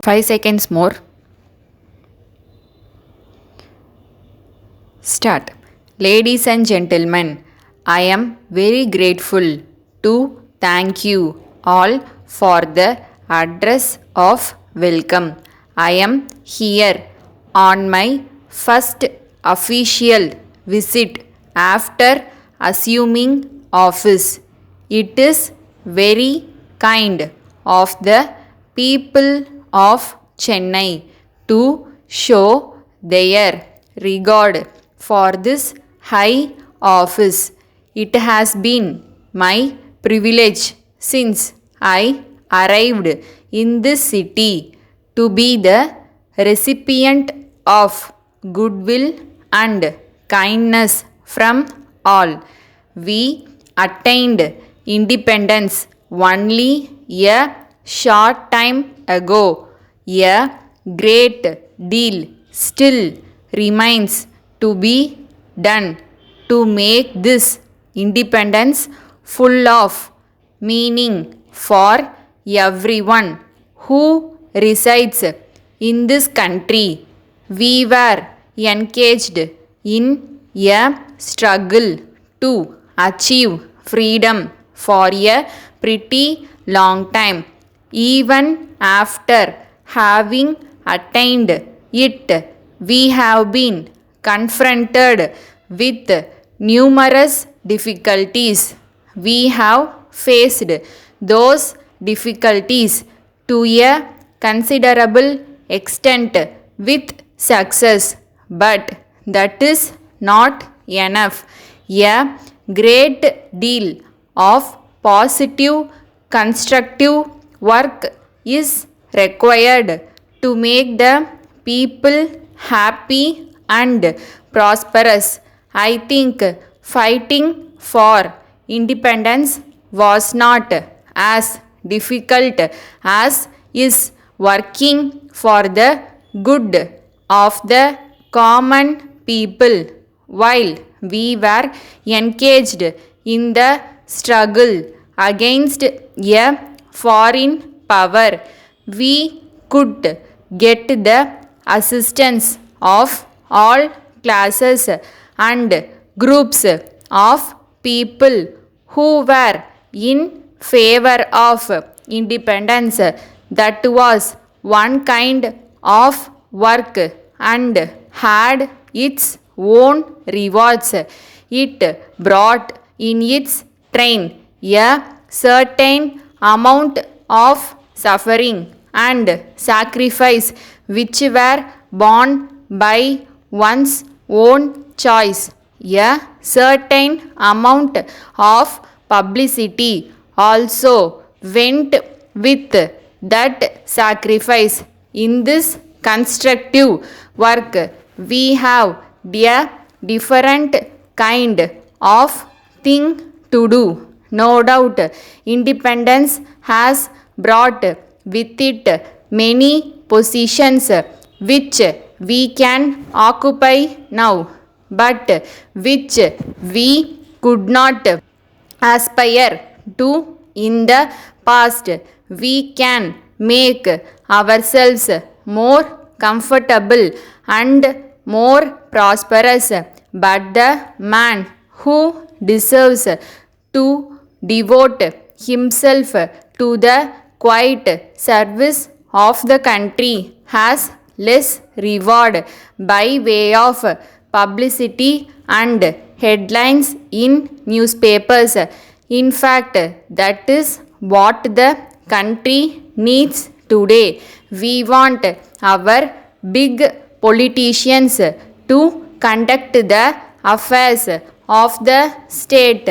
5 seconds more. Start. Ladies and gentlemen, I am very grateful to thank you all for the address of welcome. I am here on my first official visit after assuming office. It is very kind of the people of Chennai to show their regard for this high office. It has been my privilege since I arrived in this city to be the recipient of goodwill and kindness from all. We attained independence only a short time ago. A great deal still remains to be done to make this independence full of meaning for everyone who resides in this country. We were engaged in a struggle to achieve freedom for a pretty long time. Even after having attained it, we have been confronted with numerous difficulties. We have faced those difficulties to a considerable extent with success, but that is not enough. A great deal of positive, constructive work is required to make the people happy and prosperous. I think fighting for independence was not as difficult as is working for the good of the common people. While we were engaged in the struggle against a foreign power, we could get the assistance of all classes and groups of people who were in favor of independence. That was one kind of work and had its own rewards. It brought in its train a certain amount of suffering and sacrifice which were borne by one's own choice. A certain amount of publicity also went with that sacrifice. In this constructive work, we have a different kind of thing to do. No doubt, independence has brought with it many positions which we can occupy now, but which we could not aspire to in the past. We can make ourselves more comfortable and more prosperous, but the man who deserves to devote himself to the quiet service of the country has less reward by way of publicity and headlines in newspapers. In fact, that is what the country needs today. We want our big politicians to conduct the affairs of the state.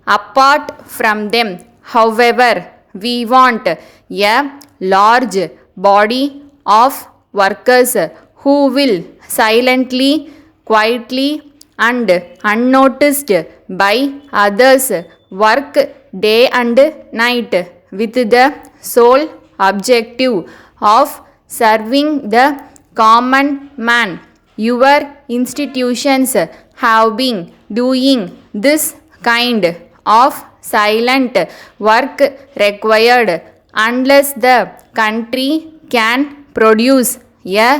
Apart from them, however, we want a large body of workers who will silently, quietly, and unnoticed by others work day and night with the sole objective of serving the common man. Your institutions have been doing this kind of silent work required unless the country can produce a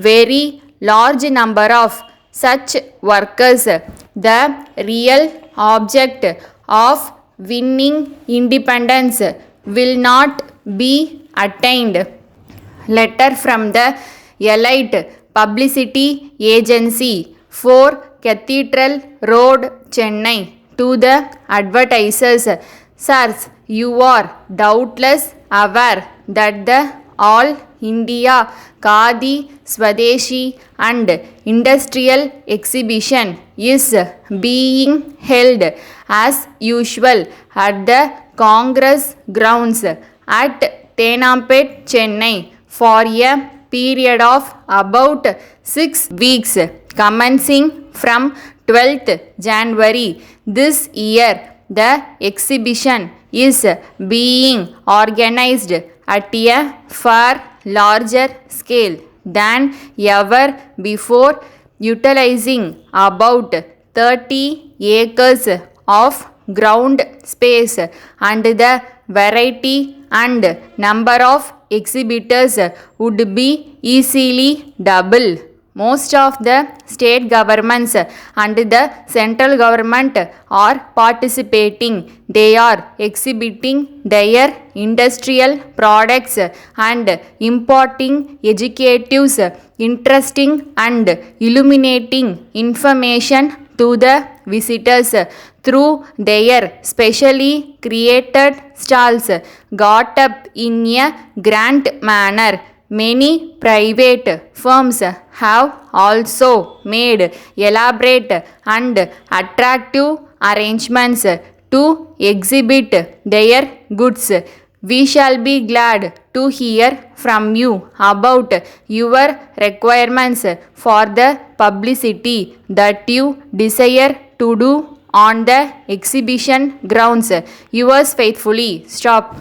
very large number of such workers. The real object of winning independence will not be attained. Letter from the Elite Publicity Agency, 4 Cathedral Road, Chennai. To the advertisers, sirs, you are doubtless aware that the All India Khadi Swadeshi and Industrial Exhibition is being held as usual at the Congress grounds at Tenampet, Chennai for a period of about 6 weeks commencing from 12th January this year. The exhibition is being organized at a far larger scale than ever before, utilizing about 30 acres of ground space, and the variety and number of exhibitors would be easily double. Most of the state governments and the central government are participating. They are exhibiting their industrial products and importing educatives, interesting and illuminating information to the visitors through their specially created stalls got up in a grand manner. Many private firms have also made elaborate and attractive arrangements to exhibit their goods. We shall be glad to hear from you about your requirements for the publicity that you desire to do on the exhibition grounds. Yours faithfully. Stop.